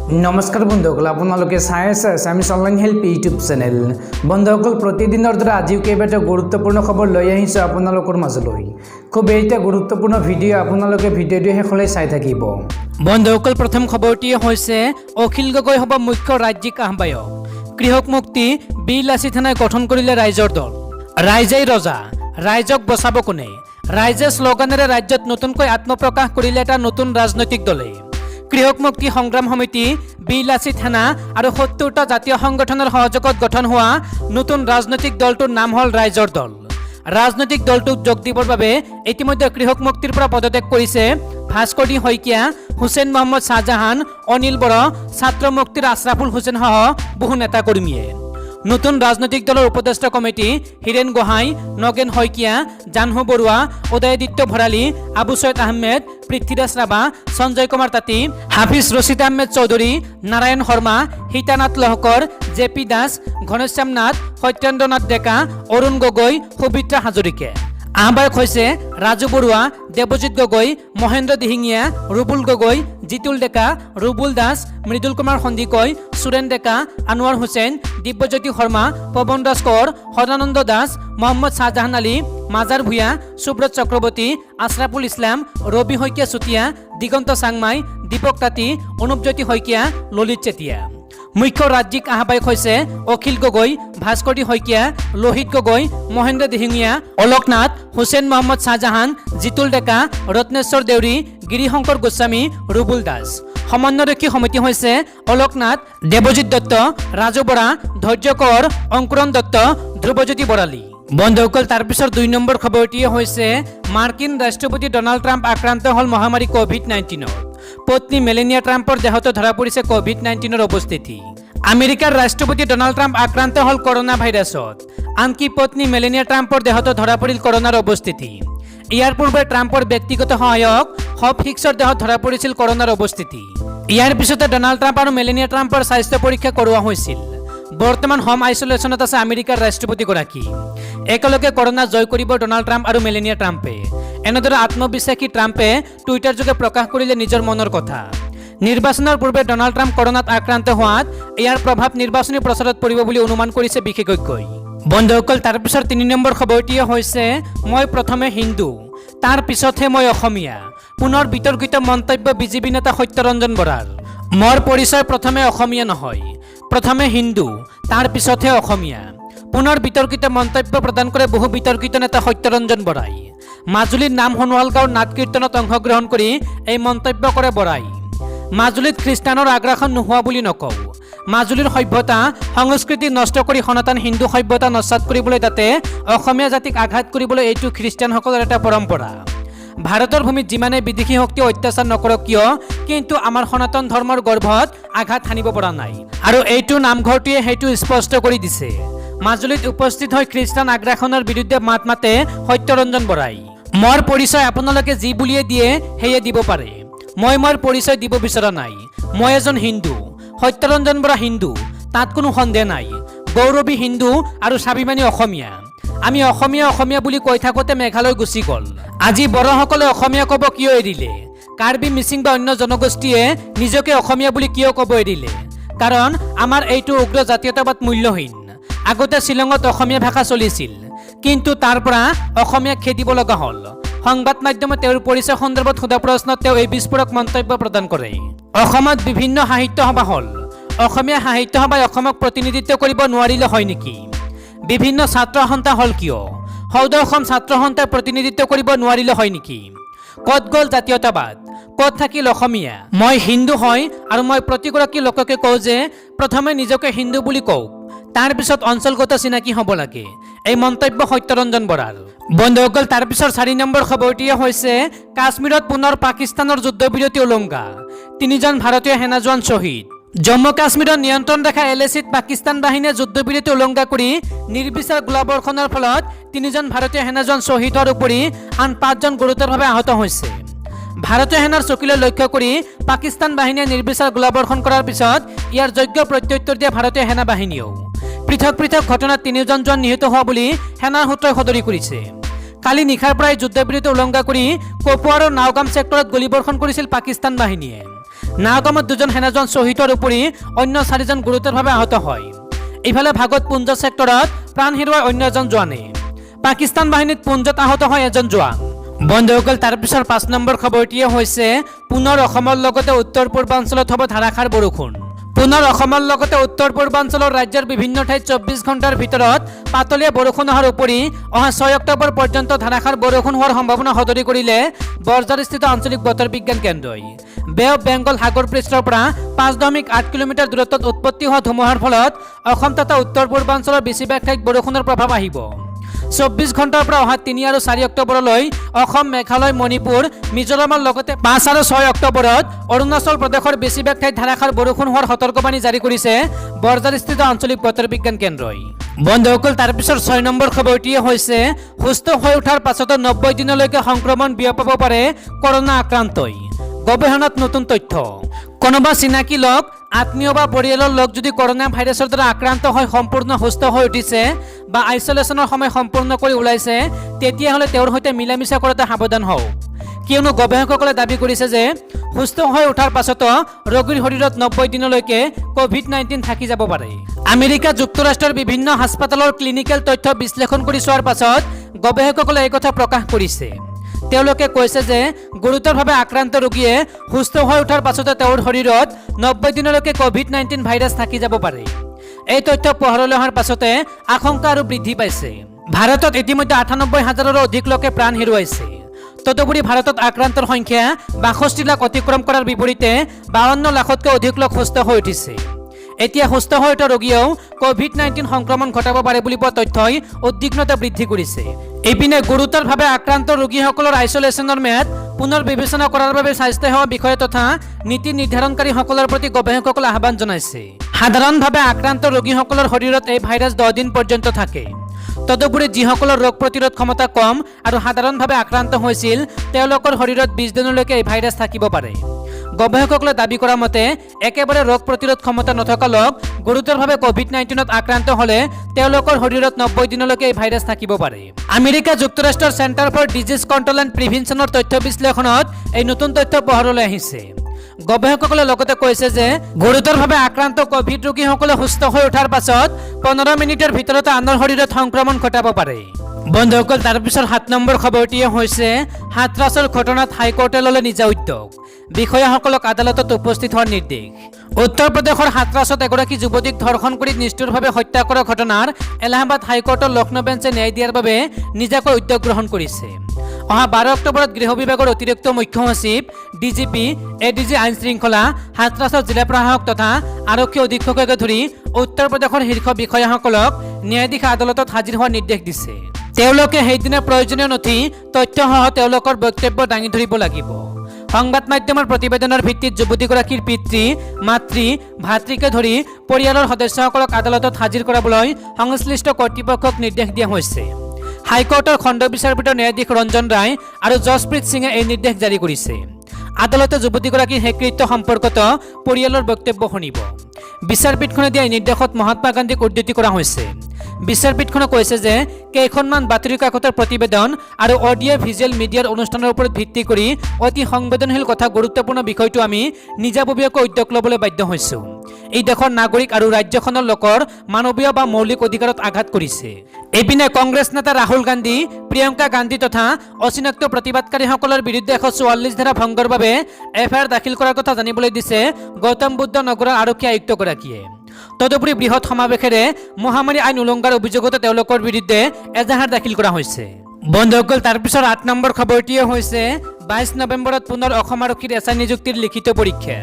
নমস্কাৰ বন্ধুসকল, আপোনালোকে চাই আছে Assamese online help YouTube channel. বন্ধুসকল, প্ৰতিদিনৰ দৰে আজিও কেইবাটা গুৰুত্বপূৰ্ণ খবৰ লৈ আহিছোঁ আপোনালোকৰ মাজলৈ। খুব এটা গুৰুত্বপূৰ্ণ ভিডিঅ' আপোনালোকে ভিডিঅ'টো শেষলৈ চাই থাকিব। বন্ধুসকল, প্ৰথম খবৰটি হৈছে অখিল গগৈ হ'ব মুখ্য ৰাজ্যিক আহ্বায়ক। কৃষক মুক্তি বিল লাচি থানাই গঠন কৰিলে ৰাইজৰ দল। ৰাইজেই ৰজা, ৰাইজক বচাব কোনে? ৰাইজে শ্লোগানেৰে ৰাজ্যত নতুনকৈ আত্মপ্ৰকাশ কৰিলে এটা নতুন ৰাজনৈতিক দলে। কৃষক মুক্তি সংগ্ৰাম সমিতি, বিলাচী থানা আৰু ৭০টা জাতীয় সংগঠনৰ সহযোগত গঠন হোৱা নতুন ৰাজনৈতিক দলটোৰ নাম হ'ল ৰাইজৰ দল। ৰাজনৈতিক দলটোক যোগ দিবৰ বাবে ইতিমধ্যে কৃষক মুক্তিৰ পৰা পদত্যাগ কৰিছে ভাস্কৰী শইকীয়া, হুছেইন মহম্মদ শ্বাহজাহান, অনিল বড়ো, ছাত্ৰ মুক্তিৰ আছৰাফুল হুছেইন সহ বহু নেতা কৰ্মীয়ে। নতুন ৰাজনৈতিক দলৰ উপদেষ্টা কমিটি হীৰেন গোহাঁই, নগেন শইকীয়া, জাহ্নু বৰুৱা, উদয়াদিত্য ভৰালী, আবু ছৈয়দ আহমেদ, পৃথ্বীৰাজ ৰাভা, সঞ্জয় কুমাৰ তাঁতী, হাফিজ ৰছিদ আহমেদ চৌধুৰী, নাৰায়ণ শৰ্মা, সীতানাথ লহকৰ, জে পি দাস, ঘনশ্যাম নাথ, সত্যেন্দ্ৰ নাথ ডেকা, অৰুণ গগৈ, সুবিত্ৰা হাজৰিকা। আহ্বায়ক হৈছে ৰাজু বৰুৱা, দেৱজিৎ গগৈ, মহেন্দ্ৰ দিহিঙীয়া, ৰুবুল গগৈ, জিতুল ডেকা, ৰুবুল দাস, মৃদুল কুমাৰ সন্দিকৈ, সুৰেন ডেকা, আনোৱাৰ হুছেইন, দিব্যজ্যোতি শৰ্মা, পৱন দাস কোঁৱৰ, সদানন্দ দাস, মহম্মদ শ্বাহজাহান আলী, মাজাৰ ভূঞা, সুব্ৰত চক্ৰৱৰ্তী, আছৰাফুল ইছলাম, ৰবি শইকীয়া চুতীয়া, দিগন্ত চাংমাই, দীপক তাঁতী, অনুপজ্যোতি শইকীয়া, ললিত চেতিয়া। মুখ্য ৰাজ্যিক আহ্বায়ক হৈছে অখিল গগৈ, ভাস্কৰী শইকীয়া, লোহিত গগৈ, মহেন্দ্ৰ দিহিঙীয়া, অলোক নাথ, হুছেইন মহম্মদ শ্বাহজাহান, জিতুল ডেকা, ৰত্নেশ্বৰ দেউৰী, গিৰিশংকৰ গোস্বামী, ৰুবুল দাস। সমন্বয়ৰক্ষী সমিতি হৈছে অলোক নাথ, দেৱজিৎ দত্ত, ৰাজু বৰা, ধৈৰ্য কোঁৱৰ, অংকুৰণ দত্ত, ধ্ৰুৱজ্যোতি বৰালী। বন্ধুসকল, তাৰপিছত ২ নম্বৰ খবৰটিয়ে হৈছে মাৰ্কিন ৰাষ্ট্ৰপতি ডনাল্ড ট্ৰাম্প আক্ৰান্ত হ'ল মহামাৰী ক'ভিড-১৯ত। পত্নী মেলেনিয়া ট্ৰাম্পৰ দেহত ধৰা পৰিছে ক'ভিড-১৯ৰ উপস্থিতি। আমেৰিকাৰ ৰাষ্ট্ৰপতি ডনাল্ড ট্ৰাম্প আক্ৰান্ত হ'ল কৰোনা ভাইৰাছত। আনকি পত্নী মেলেনিয়া ট্ৰাম্পৰ দেহত ধৰা পৰিল কৰোনাৰ উপস্থিতি। ইয়াৰ পূৰ্বে ট্ৰাম্পৰ ব্যক্তিগত সহায়ক হব হিক্সৰ দেহত ধৰা পৰিছিল কৰোনাৰ উপস্থিতি। ইয়াৰ পিছতে ডনাল্ড ট্ৰাম্প আৰু মেলেনিয়া ট্ৰাম্পৰ স্বাস্থ্য পৰীক্ষা কৰোৱা হৈছিল। বৰ্তমান হোম আইচলেশ্যনত আছে আমেৰিকাৰ ৰাষ্ট্ৰপতিগৰাকী। একেলগে কৰোনা জয় কৰিব ডনাল্ড ট্ৰাম্প আৰু মেলেনিয়া ট্ৰাম্পে। এনেদৰে আত্মবিশ্বাসী ট্ৰাম্পে টুইটাৰ যোগে প্ৰকাশ কৰিলে নিজৰ মনৰ কথা। নিৰ্বাচনৰ পূৰ্বে ডনাল্ড ট্ৰাম্প কৰোনাত আক্ৰান্ত হোৱাত ইয়াৰ প্ৰভাৱ নিৰ্বাচনী প্ৰচাৰত পৰিব বুলি অনুমান কৰিছে বিশেষজ্ঞই। বন্ধুসকল, তাৰপিছত ৩ নম্বৰ খবৰটিয়ে হৈছে মই প্ৰথমে হিন্দু, তাৰ পিছতহে মই অসমীয়া। পুনৰ বিতৰ্কিত মন্তব্য বিজেপি নেতা সত্যৰঞ্জন বৰাৰ। মোৰ পৰিচয় প্ৰথমে অসমীয়া নহয়, প্ৰথমে হিন্দু, তাৰ পিছতহে অসমীয়া। পুনৰ বিতৰ্কিত মন্তব্য প্ৰদান কৰে বহু বিতৰ্কিত নেতা সত্যৰঞ্জন বৰাই। মাজুলীৰ নাম সোণোৱাল গাঁৱৰ নাট কীৰ্তনত অংশগ্ৰহণ কৰি এই মন্তব্য কৰে বৰাই। মাজুলীত খ্ৰীষ্টানৰ আগ্ৰাসন নোহোৱা বুলি নকওঁ। মাজুলীৰ সভ্যতা সংস্কৃতি নষ্ট কৰি সনাতন হিন্দু সভ্যতা নস্বাত কৰিবলৈ, তাতে অসমীয়া জাতিক আঘাত কৰিবলৈ এইটো খ্ৰীষ্টানসকলৰ এটা পৰম্পৰা। ভাৰতৰ ভূমিত যিমানে বিদেশী শক্তি অত্যাচাৰ নকৰক কিয়, কিন্তু আমাৰ সনাতন ধৰ্মৰ গৰ্ভত আঘাত সানিব পৰা নাই। আৰু এইটো নামঘৰটোৱে সেইটো স্পষ্ট কৰি দিছে। মাজুলীত উপস্থিত হৈ খ্ৰীষ্টান আগ্ৰাসনৰ বিৰুদ্ধে মাত মাতে সত্যৰঞ্জন বৰাই। মোৰ পৰিচয় আপোনালোকে যি বুলিয়ে দিয়ে সেয়ে দিব পাৰে। মই মোৰ পৰিচয় দিব বিচৰা নাই। মই এজন হিন্দু। সত্যৰঞ্জন বৰা হিন্দু, তাত কোনো সন্দেহ নাই। গৌৰৱী হিন্দু আৰু স্বাভিমানী অসমীয়া। আমি অসমীয়া অসমীয়া বুলি কৈ থাকোঁতে মেঘালয় গুচি গ'ল। আজি বড়োসকলে অসমীয়া ক'ব কিয় এৰিলে? কাৰ্বি, মিচিং বা অন্য জনগোষ্ঠীয়ে নিজকে অসমীয়া বুলি কিয় ক'ব এৰিলে? কাৰণ আমাৰ এইটো উগ্ৰ জাতীয়তাবাদ মূল্যহীন। আগতে শ্বিলঙত অসমীয়া ভাষা চলিছিল, কিন্তু তাৰ পৰা অসমীয়াক খেদিব লগা হ'ল। সংবাদ মাধ্যমে তেওঁৰ পৰিচয় সন্দৰ্ভত সোধা প্ৰশ্নত তেওঁ এই বিস্ফোৰক মন্তব্য প্ৰদান কৰে। অসমত বিভিন্ন সাহিত্য সভা হ'ল। অসমীয়া সাহিত্য সভাই অসমক প্ৰতিনিধিত্ব কৰিব নোৱাৰিলে হয় নেকি? বিভিন্ন ছাত্ৰ সন্থা হ'ল কিয়? সৌদ অসম ছাত্ৰ সন্থাই প্ৰতিনিধিত্ব কৰিব নোৱাৰিলে হয় নেকি? ক'ত গ'ল জাতীয়তাবাদ? ক'ত থাকিল অসমীয়া? মই হিন্দু হয় আৰু মই প্ৰতিগৰাকী লোককে কওঁ যে প্ৰথমে নিজকে হিন্দু বুলি কওক, তাৰ পিছত অঞ্চলগত চিনাকি হ'ব লাগে। এই মন্তব্য সত্যৰঞ্জন বৰাৰ। বন্ধুসকল, তাৰপিছত ৪ নম্বৰ খবৰটিয়ে হৈছে কাশ্মীৰত পুনৰ পাকিস্তানৰ যুদ্ধবিৰতি উলংঘা। ৩জন ভাৰতীয় সেনা জোৱান শ্বহীদ। জম্মু কাশ্মীৰৰ নিয়ন্ত্ৰণ ৰেখা LACত পাকিস্তান বাহিনীয়ে যুদ্ধবিৰতি উলংঘা কৰি নিৰ্বিচাৰ গোলাবৰ্ষণৰ ফলত ৩জন ভাৰতীয় সেনা জোৱান শ্বহীদ হোৱাৰ উপৰি আন ৫জন গুৰুতৰভাৱে আহত হৈছে। ভাৰতীয় সেনাৰ চকীলৈ লক্ষ্য কৰি পাকিস্তান বাহিনীয়ে নিৰ্বিচাৰ গোলাবৰ্ষণ কৰাৰ পিছত ইয়াৰ যোগ্য প্ৰত্যুত্তৰ দিয়ে ভাৰতীয় সেনা বাহিনীয়েও। পৃথক পৃথক ঘটনাত ৩জন জোৱান নিহত হোৱা বুলি সেনাৰ সূত্ৰই সদৰি কৰিছে। কালি নিশাৰ পৰাই যুদ্ধবিৰতি উলংঘা কৰি কপোৱাৰ আৰু নাওগাম ছেক্টৰত গুলীবৰ্ষণ কৰিছিল পাকিস্তান বাহিনীয়ে। নাওগামত 2জন সেনাজন শ্বহীদ হোৱাৰ উপৰি অন্য 4জন গুৰুতৰভাৱে আহত হয়। ইফালে ভাগত পুঞ্জ সেক্টৰত প্ৰাণ হেৰুৱাই অন্য এজন জোৱানে। পাকিস্তান বাহিনীত পুঞ্জত আহত হয় এজন জোৱান। বন্ধুসকল, তাৰ পিছৰ 5 নম্বৰ খবৰটিয়ে হৈছে পুনৰ অসমৰ লগতে উত্তৰ পূৰ্বাঞ্চলত হ'ব ধাৰাসাৰ বৰষুণ। পুনৰ অসমৰ লগতে উত্তৰ পূৰ্বাঞ্চলৰ ৰাজ্যৰ বিভিন্ন ঠাইত 24 ঘণ্টাৰ ভিতৰত পাতলীয়া বৰষুণ অহাৰ উপৰি অহা 6 অক্টোবৰ পৰ্যন্ত ধাৰাসাৰ বৰষুণ হোৱাৰ সম্ভাৱনা সদৰি কৰিলে বৰঝাৰস্থিত আঞ্চলিক বতৰ বিজ্ঞান কেন্দ্ৰই। বে অফ বেংগল সাগৰ পৃষ্ঠৰ পৰা 5.8 কিলোমিটাৰ দূৰত্বত উৎপত্তি হোৱা ধুমুহাৰ ফলত অসম তথা উত্তৰ পূৰ্বাঞ্চলৰ বেছিভাগ ঠাইত বৰষুণৰ প্ৰভাৱ আহিব। 24 ঘণ্টাৰ পৰা অহা 3 আৰু 4 অক্টোবৰলৈ অসম, মেঘালয়, মণিপুৰ, মিজোৰামৰ লগতে 5 আৰু 6 অক্টোবৰত অৰুণাচল প্ৰদেশৰ বেছিভাগ ঠাইত ধাৰাসাৰ বৰষুণ হোৱাৰ সতৰ্কবাণী জাৰি কৰিছে বৰঝাৰস্থিত আঞ্চলিক বতৰ বিজ্ঞান কেন্দ্ৰই। বন্ধুসকল, তাৰ পিছৰ 6 নম্বৰ খবৰটিয়ে হৈছে সুস্থ হৈ উঠাৰ পাছতো 90 দিনলৈকে সংক্ৰমণ বিয়পাব পাৰে কৰোনা আক্ৰান্তই। গৱেষণাত নতুন তথ্য। কোনোবা চিনাকি লোক, আত্মীয় বা পৰিয়ালৰ লোক যদি কৰোনা ভাইৰাছৰ দ্বাৰা আক্ৰান্ত হৈ সম্পূৰ্ণ সুস্থ হৈ উঠিছে বা আইচলেশ্যনৰ সময় সম্পূৰ্ণ কৰি ওলাইছে, তেতিয়াহ'লে তেওঁৰ সৈতে মিলামিছা কৰোঁতে সাৱধান হওক। কিয়নো গৱেষকসকলে দাবী কৰিছে যে সুস্থ হৈ উঠাৰ পাছতো ৰোগীৰ শৰীৰত 90 দিনলৈকে COVID-19 থাকি যাব পাৰে। আমেৰিকা যুক্তৰাষ্ট্ৰৰ বিভিন্ন হাস্পতালৰ ক্লিনিকেল তথ্য বিশ্লেষণ কৰি চোৱাৰ পাছত গৱেষকসকলে এই কথা প্ৰকাশ কৰিছে। তেওঁলোকে কৈছে যে গুৰুতৰভাৱে আক্ৰান্ত ৰোগীয়ে সুস্থ হৈ উঠাৰ পাছতে তেওঁৰ শৰীৰত 90 দিনলৈকে COVID-19 ভাইৰাছ থাকি যাব পাৰে। এই তথ্য পোহৰলৈ অহাৰ পাছতে আশংকা আৰু বৃদ্ধি পাইছে। ভাৰতত ইতিমধ্যে 98,000ৰো অধিক লোকে প্ৰাণ হেৰুৱাইছে। তদুপৰি ভাৰতত আক্ৰান্তৰ সংখ্যা 62 লাখ অতিক্ৰম কৰাৰ বিপৰীতে 52 লাখতকৈ অধিক লোক সুস্থ হৈ উঠিছে। এতিয়া সুস্থ হৈ উঠা ৰোগীয়েও COVID-19 সংক্ৰমণ ঘটাব পাৰে বুলি পোৱা তথ্যই উদ্বিগ্নতা বৃদ্ধি কৰিছে। এইপিনে গুৰুতৰভাৱে আক্ৰান্ত ৰোগীসকলৰ আইচলেশ্যনৰ ম্যাদ পুনৰ বিবেচনা কৰাৰ বাবে স্বাস্থ্যসেৱা বিষয়া তথা নীতি নিৰ্ধাৰণকাৰীসকলৰ প্ৰতি গৱেষকসকলে আহ্বান জনাইছে। সাধাৰণভাৱে আক্ৰান্ত ৰোগীসকলৰ শৰীৰত এই ভাইৰাছ 10 দিন পৰ্যন্ত থাকে। তদুপৰি যিসকলৰ ৰোগ প্ৰতিৰোধ ক্ষমতা কম আৰু সাধাৰণভাৱে আক্ৰান্ত হৈছিল, তেওঁলোকৰ শৰীৰত 20 দিনলৈকে এই ভাইৰাছ থাকিব পাৰে। গৱেষকসকলে দাবী কৰা মতে একেবাৰে ৰোগ প্ৰতিৰোধ ক্ষমতা নথকা লোক গুৰুতৰভাৱে COVID-19ত আক্ৰান্ত হ'লে তেওঁলোকৰ শৰীৰত 90 দিনলৈকে এই ভাইৰাছ থাকিব পাৰে। আমেৰিকা যুক্তৰাষ্ট্ৰৰ centre for disease control and প্ৰিভেনশ্যনৰ তথ্য বিশ্লেষণত এই নতুন তথ্য পোহৰলৈ আহিছে। গৱেষকসকলে লগতে কৈছে যে গুৰুতৰভাৱে আক্ৰান্ত কোভিড ৰোগীসকলে সুস্থ হৈ উঠাৰ পাছত 15 মিনিটৰ ভিতৰতে আনৰ শৰীৰত সংক্ৰমণ ঘটাব পাৰে। বন্ধুসকল, তাৰ পিছৰ 7 নম্বৰ খবৰটিয়ে হৈছে হাথৰাছৰ ঘটনাত হাইকোৰ্টে ল'লে নিজা উদ্যোগ। বিষয়াসকলক আদালতত উপস্থিত হোৱাৰ নিৰ্দেশ। উত্তৰ প্ৰদেশৰ হাথৰাছত এগৰাকী যুৱতীক ধৰ্ষণ কৰি নিষ্ঠুৰভাৱে হত্যা কৰা ঘটনাৰ এলাহাবাদ হাইকোৰ্টৰ লক্ষ্ণৌ বেঞ্চে ন্যায় দিয়াৰ বাবে নিজাকৈ উদ্যোগ গ্ৰহণ কৰিছে। অহা 12 অক্টোবৰত গৃহ বিভাগৰ অতিৰিক্ত মুখ্য সচিব, ডিজিপি, এডিজি আইন শৃংখলা, হাথৰাছৰ জিলা প্ৰশাসক তথা আৰক্ষী অধীক্ষককে ধৰি উত্তৰ প্ৰদেশৰ শীৰ্ষ বিষয়াসকলক ন্যায়াধীশ আদালতত হাজিৰ হোৱাৰ নিৰ্দেশ দিছে। তেওঁলোকে সেইদিনা প্ৰয়োজনীয় নথি তথ্যসহ তেওঁলোকৰ বক্তব্য দাঙি ধৰিব লাগিব। সংবাদ মাধ্যমৰ প্ৰতিবেদনৰ ভিত্তিত যুৱতীগৰাকীৰ পিতৃ, মাতৃ, ভাতৃকে ধৰি পৰিয়ালৰ সদস্যসকলক আদালতত হাজিৰ কৰাবলৈ সংশ্লিষ্ট কৰ্তৃপক্ষক নিৰ্দেশ দিয়া হৈছে। হাইকোৰ্টৰ খণ্ড বিচাৰপীঠৰ ন্যায়াধীশ ৰঞ্জন ৰায় আৰু জছপ্ৰীত সিঙে এই নিৰ্দেশ জাৰি কৰিছে। আদালতে যুৱতীগৰাকীৰ শেষকৃত্য সম্পৰ্কত পৰিয়ালৰ বক্তব্য শুনিব। বিচাৰপীঠখনে দিয়া এই নিৰ্দেশত মহাত্মা গান্ধীক উদ্ধৃতি কৰা হৈছে। বিচাৰপীঠখনে কৈছে যে কেইখনমান বাতৰি কাকতৰ প্ৰতিবেদন আৰু অডিঅ' ভিজুৱেল মিডিয়াৰ অনুষ্ঠানৰ ওপৰত ভিত্তি কৰি অতি সংবেদনশীল কথা গুৰুত্বপূৰ্ণ বিষয়টো আমি নিজাববীয়াকৈ উদ্যোগ ল'বলৈ বাধ্য হৈছোঁ। এই দেশৰ নাগৰিক আৰু ৰাজ্যখনৰ লোকৰ মানৱীয় বা মৌলিক অধিকাৰত আঘাত কৰিছে। এইপিনে কংগ্ৰেছ নেতা ৰাহুল গান্ধী, প্ৰিয়ংকা গান্ধী তথা অচিনাক্ত প্ৰতিবাদকাৰীসকলৰ বিৰুদ্ধে 144 ধাৰা ভংগৰ বাবে এফআইআৰ দাখিল কৰাৰ কথা জানিবলৈ দিছে গৌতম বুদ্ধ নগৰৰ আৰক্ষী আয়ুক্তগৰাকীয়ে। তদুপৰি বৃহৎ সমাৱেশেৰে মহামাৰী আইন উলংঘাৰ অভিযোগতে তেওঁলোকৰ বিৰুদ্ধে এজাহাৰ দাখিল কৰা হৈছে। বন্ধুসকল, তাৰ পিছৰ 8 নম্বৰ খবৰটিয়ে হৈছে 22 নৱেম্বৰত পুনৰ অসম আৰক্ষীৰ এছআই নিযুক্তিৰ লিখিত পৰীক্ষা।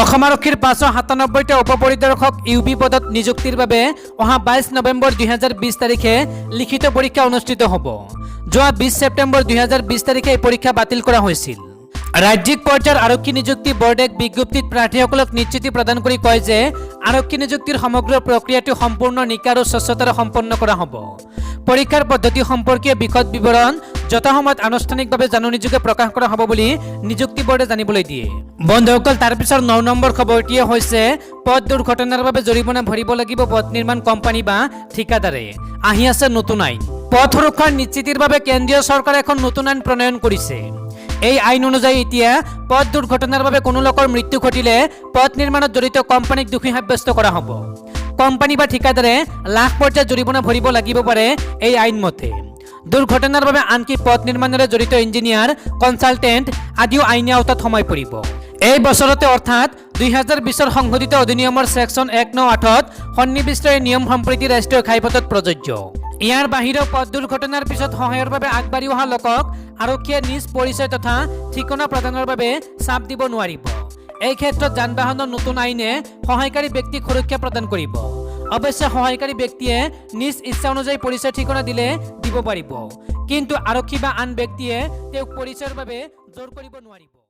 অসম আৰক্ষীৰ 597টা উপ পৰিদৰ্শক ইউবি পদত নিযুক্তিৰ বাবে অহা 22 নৱেম্বৰ 2020 তাৰিখে লিখিত পৰীক্ষা অনুষ্ঠিত হ'ব। যোৱা 20 ছেপ্টেম্বৰ 2020 তাৰিখে এই পৰীক্ষা বাতিল কৰা হৈছিল। ৰাজ্যিক পৰ্যায়ৰ আৰক্ষী নিযুক্তি বোৰ্ডে বিজ্ঞপ্তিত প্ৰাৰ্থীসকলক নিশ্চিতি প্ৰদান কৰি কয় যে আৰক্ষী নিযুক্তিৰ সমগ্ৰ প্ৰক্ৰিয়াটো সম্পূৰ্ণ নিকা আৰু স্বচ্ছতাৰে সম্পন্ন কৰা হ'ব। পৰীক্ষাৰ পদ্ধতি সম্পৰ্কীয় বিশদ বিৱৰণ যথাসময়ত আনুষ্ঠানিকভাৱে জাননীযোগে প্ৰকাশ কৰা হ'ব বুলি নিযুক্তি বোৰ্ডে জানিবলৈ দিয়ে। বন্ধুসকল, তাৰ পিছৰ 9 নম্বৰ খবৰটিয়ে হৈছে পথ দুৰ্ঘটনাৰ বাবে জৰিমনা ভৰিব লাগিব পথ নিৰ্মাণ কোম্পানী বা ঠিকাদাৰে। আহি আছে নতুন আইন। পথ সুৰক্ষাৰ নিশ্চিতিৰ বাবে কেন্দ্ৰীয় চৰকাৰে এখন নতুন আইন প্ৰণয়ন কৰিছে। এই আইন অনুযায়ী এতিয়া পথ দুৰ্ঘটনাৰ বাবে কোনো লোকৰ মৃত্যু ঘটিলে পথ নিৰ্মাণত জড়িত কোম্পানীক দোষী সাব্যস্ত কৰা হ'ব। কোম্পানী বা ঠিকাদাৰে লাখ পৰ্যায়ৰ জৰিমনা ভৰিব লাগিব পাৰে এই আইন মতে। দুৰ্ঘটনাৰ বাবে আনকি পথ নিৰ্মাণেৰে জড়িত ইঞ্জিনিয়াৰ, কনচালটেণ্ট আদিও আইনী আওতাত সোমাই পৰিব। এই বছৰতে অৰ্থাৎ 2020 সংশোধিত অধিনিয়মৰ ছেকশ্যন 198ত সন্নিৱিষ্ট এই নিয়ম সম্প্ৰতি ৰাষ্ট্ৰীয় ঘাইপথত প্ৰযোজ্য। ইয়াৰ বাহিৰেও পথ দুৰ্ঘটনাৰ পিছত সহায়ৰ বাবে আগবাঢ়ি অহা লোকক আৰক্ষীয়ে নিজ পৰিচয় তথা ঠিকনা প্ৰদানৰ বাবে চাপ দিব নোৱাৰিব। এই ক্ষেত্ৰত যান বাহনৰ নতুন আইনে সহায়কাৰী ব্যক্তিক সুৰক্ষা প্ৰদান কৰিব। অৱশ্যে সহায়কাৰী ব্যক্তিয়ে নিজ ইচ্ছা অনুযায়ী পৰিচয় ঠিকনা দিলে দিব পাৰিব, কিন্তু আৰক্ষী বা আন ব্যক্তিয়ে তেওঁক পৰিচয়ৰ বাবে জোৰ কৰিব নোৱাৰিব।